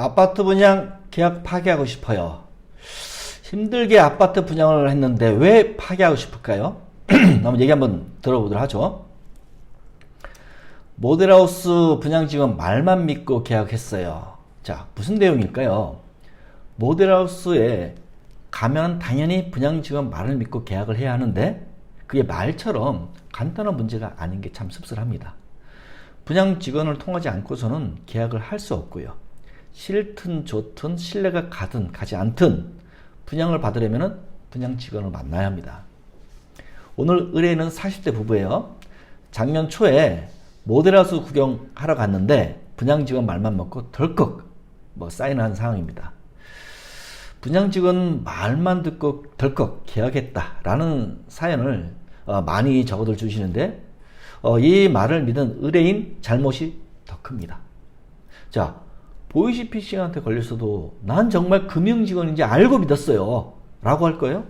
아파트 분양 계약 파기하고 싶어요. 힘들게 아파트 분양을 했는데 왜 파기하고 싶을까요? 한번 얘기 한번 들어보도록 하죠. 모델하우스 분양지원 말만 믿고 계약했어요. 자, 무슨 내용일까요? 모델하우스에 가면 당연히 분양지원 말을 믿고 계약을 해야 하는데 그게 말처럼 간단한 문제가 아닌 게 참 씁쓸합니다. 분양지원을 통하지 않고서는 계약을 할 수 없고요. 싫든 좋든 신뢰가 가든 가지 않든 분양을 받으려면 분양직원을 만나야 합니다. 오늘 의뢰인은 40대 부부예요. 작년 초에 모델하우스 구경하러 갔는데 분양직원 말만 먹고 덜컥 사인한 상황입니다. 분양직원 말만 듣고 덜컥 계약했다라는 사연을 많이 적어들 주시는데 이 말을 믿은 의뢰인 잘못이 더 큽니다. 자, 보이시피싱한테 걸렸어도 난 정말 금융직원인지 알고 믿었어요 라고 할 거예요.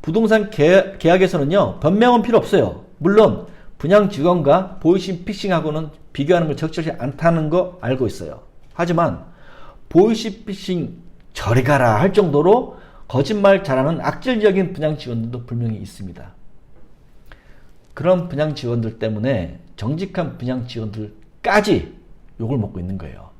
부동산 계약에서는요 변명은 필요 없어요. 물론 분양직원과 보이시피싱하고는 비교하는 걸 적절치 않다는 거 알고 있어요. 하지만 보이시피싱 저리 가라 할 정도로 거짓말 잘하는 악질적인 분양직원들도 분명히 있습니다. 그런 분양직원들 때문에 정직한 분양직원들까지 욕을 먹고 있는 거예요.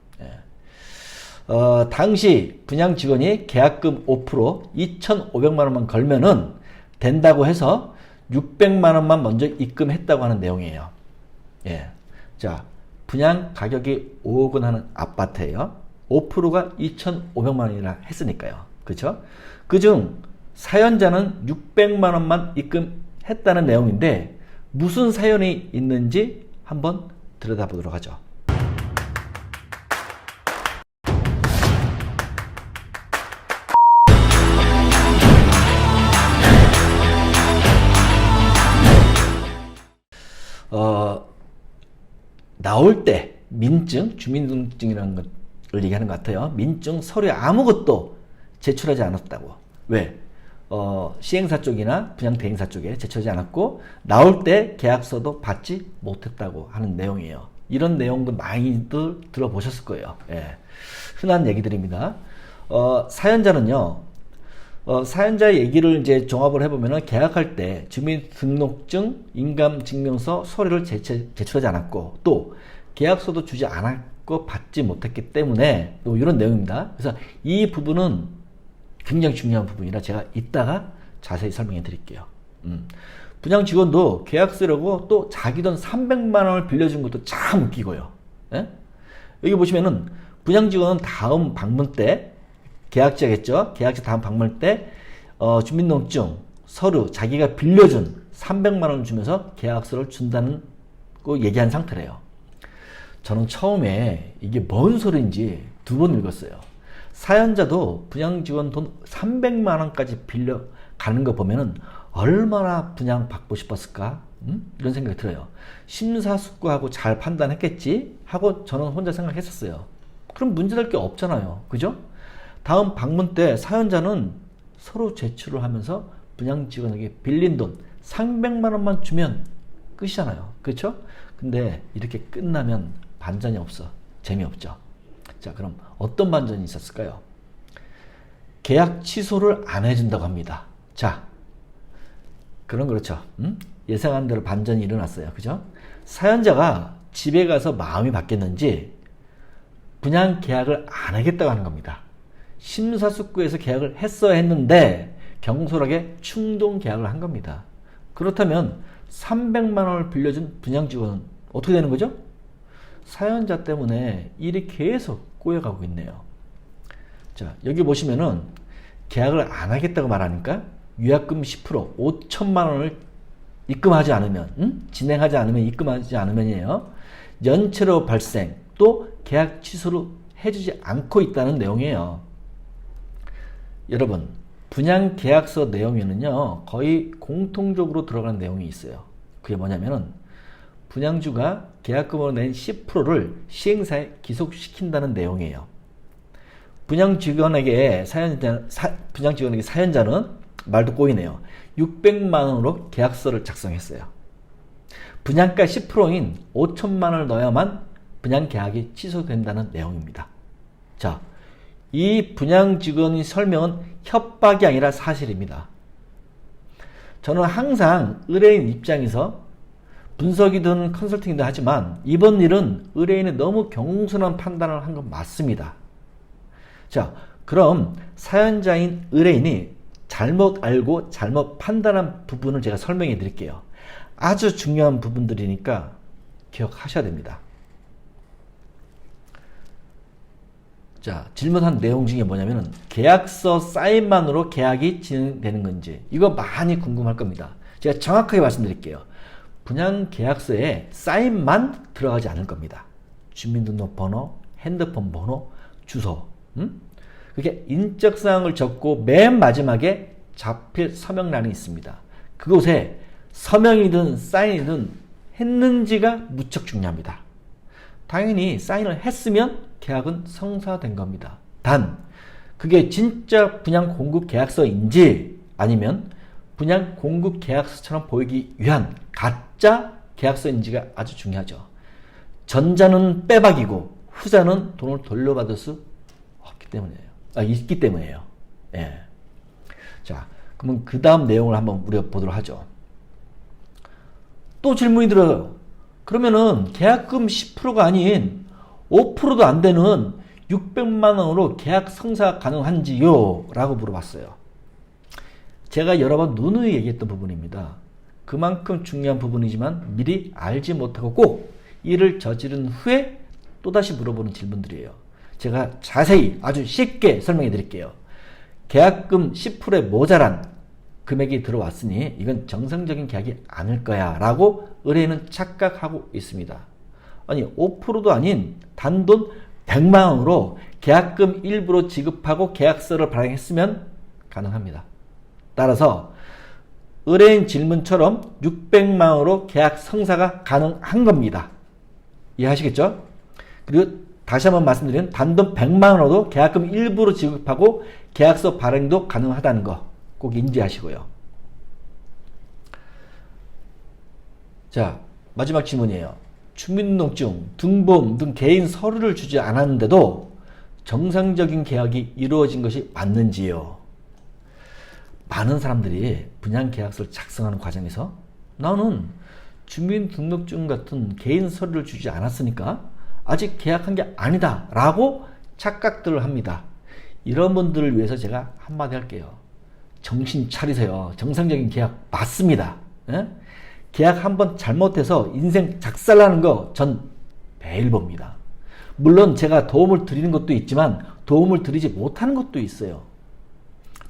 당시 분양직원이 계약금 5% 2,500만원만 걸면은 된다고 해서 600만원만 먼저 입금했다고 하는 내용이에요. 자, 분양 가격이 5억 원 하는 아파트예요. 5%가 2,500만원이라 했으니까요. 그렇죠? 그중 사연자는 600만원만 입금했다는 내용인데 무슨 사연이 있는지 한번 들여다보도록 하죠. 나올 때 민증, 주민등록증이라는 걸 얘기하는 것 같아요. 민증, 서류 아무것도 제출하지 않았다고. 왜? 시행사 쪽이나 분양대행사 쪽에 제출하지 않았고 나올 때 계약서도 받지 못했다고 하는 내용이에요. 이런 내용도 많이들 들어보셨을 거예요. 흔한 얘기들입니다. 사연자는요. 사연자의 얘기를 이제 종합을 해보면 계약할 때 주민등록증, 인감증명서, 서류를 제출하지 않았고 또 계약서도 주지 않았고 받지 못했기 때문에 또 이런 내용입니다. 그래서 이 부분은 굉장히 중요한 부분이라 제가 이따가 자세히 설명해 드릴게요. 분양직원도 계약 쓰려고 또 자기 돈 300만 원을 빌려준 것도 참 웃기고요. 여기 보시면은 분양직원은 다음 방문 때 계약자겠죠. 계약자 다음 방문 때 주민등록증, 서류, 자기가 빌려준 300만 원을 주면서 계약서를 준다는 거 얘기한 상태래요. 저는 처음에 이게 뭔 소리인지 두 번 읽었어요. 사연자도 분양직원 돈 300만 원까지 빌려 가는 거 보면은 얼마나 분양 받고 싶었을까? 이런 생각이 들어요. 심사숙고하고 잘 판단했겠지? 하고 저는 혼자 생각했었어요. 그럼 문제될 게 없잖아요. 그죠? 다음 방문 때 사연자는 서로 제출을 하면서 분양직원에게 빌린 돈 300만 원만 주면 끝이잖아요. 그렇죠? 근데 이렇게 끝나면 반전이 없어. 재미없죠. 자, 그럼 어떤 반전이 있었을까요? 계약 취소를 안 해준다고 합니다. 자, 그럼 그렇죠. 예상한 대로 반전이 일어났어요. 그죠? 사연자가 집에 가서 마음이 바뀌었는지 분양 계약을 안 하겠다고 하는 겁니다. 심사숙고해서 계약을 했어야 했는데 경솔하게 충동 계약을 한 겁니다. 그렇다면 300만 원을 빌려준 분양직원은 어떻게 되는 거죠? 사연자 때문에 일이 계속 꼬여가고 있네요. 자, 여기 보시면은 계약을 안 하겠다고 말하니까 위약금 10% 5천만 원을 입금하지 않으면 진행하지 않으면 입금하지 않으면이에요. 연체료 발생 또 계약 취소를 해주지 않고 있다는 내용이에요. 여러분, 분양 계약서 내용에는요 거의 공통적으로 들어가는 내용이 있어요. 그게 뭐냐면은 분양주가 계약금으로 낸 10%를 시행사에 기속시킨다는 내용이에요. 분양직원에게 사연자는 말도 꼬이네요. 600만 원으로 계약서를 작성했어요. 분양가 10%인 5천만 원을 넣어야만 분양 계약이 취소된다는 내용입니다. 자, 이 분양 직원의 설명은 협박이 아니라 사실입니다. 저는 항상 의뢰인 입장에서 분석이든 컨설팅이든 하지만 이번 일은 의뢰인이 너무 경솔한 판단을 한 건 맞습니다. 자, 그럼 사연자인 의뢰인이 잘못 알고 잘못 판단한 부분을 제가 설명해 드릴게요. 아주 중요한 부분들이니까 기억하셔야 됩니다. 자, 질문한 내용 중에 뭐냐면은 계약서 사인만으로 계약이 진행되는 건지 이거 많이 궁금할 겁니다. 제가 정확하게 말씀드릴게요. 분양 계약서에 사인만 들어가지 않을 겁니다. 주민등록번호, 핸드폰 번호, 주소, 그게 인적사항을 적고 맨 마지막에 자필 서명란이 있습니다. 그곳에 서명이든 사인이든 했는지가 무척 중요합니다. 당연히 사인을 했으면 계약은 성사된 겁니다. 단 그게 진짜 분양 공급 계약서인지 아니면 분양 공급 계약서처럼 보이기 위한 가짜 계약서인지가 아주 중요하죠. 전자는 빼박이고 후자는 돈을 돌려받을 수 없기 때문이에요. 있기 때문이에요. 예. 자, 그러면 그 다음 내용을 한번 우리가 보도록 하죠. 또 질문이 들어요. 그러면은 계약금 10%가 아닌 5%도 안 되는 600만 원으로 계약 성사 가능한지요? 라고 물어봤어요. 제가 여러 번 누누이 얘기했던 부분입니다. 그만큼 중요한 부분이지만 미리 알지 못하고 꼭 일을 저지른 후에 또다시 물어보는 질문들이에요. 제가 자세히 아주 쉽게 설명해 드릴게요. 계약금 10%에 모자란 금액이 들어왔으니 이건 정상적인 계약이 아닐 거야 라고 의뢰인은 착각하고 있습니다. 아니 5%도 아닌 단돈 100만 원으로 계약금 일부로 지급하고 계약서를 발행했으면 가능합니다. 따라서 의뢰인 질문처럼 600만 원으로 계약 성사가 가능한 겁니다. 이해하시겠죠? 그리고 다시 한번 말씀드리면 단돈 100만 원으로도 계약금 일부로 지급하고 계약서 발행도 가능하다는 거 꼭 인지하시고요. 자, 마지막 질문이에요. 주민등록증, 등본 등 개인 서류를 주지 않았는데도 정상적인 계약이 이루어진 것이 맞는지요? 많은 사람들이 분양계약서를 작성하는 과정에서 나는 주민등록증 같은 개인 서류를 주지 않았으니까 아직 계약한 게 아니다 라고 착각들을 합니다. 이런 분들을 위해서 제가 한마디 할게요. 정신 차리세요. 정상적인 계약 맞습니다. 예? 계약 한번 잘못해서 인생 작살나는 거 전 매일 봅니다. 물론 제가 도움을 드리는 것도 있지만 도움을 드리지 못하는 것도 있어요.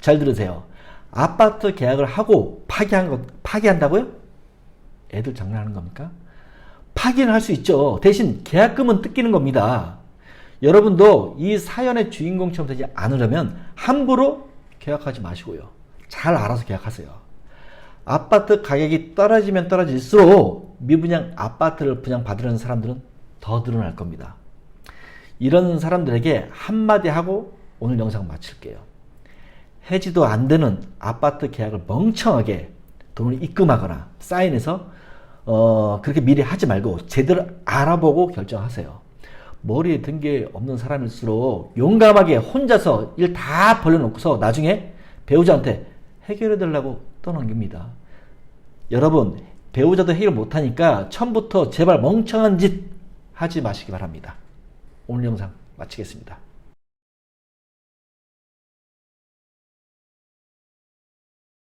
잘 들으세요. 아파트 계약을 하고 파기한다고요? 애들 장난하는 겁니까? 파기는 할 수 있죠. 대신 계약금은 뜯기는 겁니다. 여러분도 이 사연의 주인공처럼 되지 않으려면 함부로 계약하지 마시고요. 잘 알아서 계약하세요. 아파트 가격이 떨어지면 떨어질수록 미분양 아파트를 분양받으려는 사람들은 더 늘어날 겁니다. 이런 사람들에게 한마디 하고 오늘 영상 마칠게요. 해지도 안 되는 아파트 계약을 멍청하게 돈을 입금하거나 사인해서 그렇게 미리 하지 말고 제대로 알아보고 결정하세요. 머리에 든 게 없는 사람일수록 용감하게 혼자서 일 다 벌려놓고서 나중에 배우자한테 해결해 달라고 떠넘깁니다. 여러분, 배우자도 해결 못하니까 처음부터 제발 멍청한 짓 하지 마시기 바랍니다. 오늘 영상 마치겠습니다.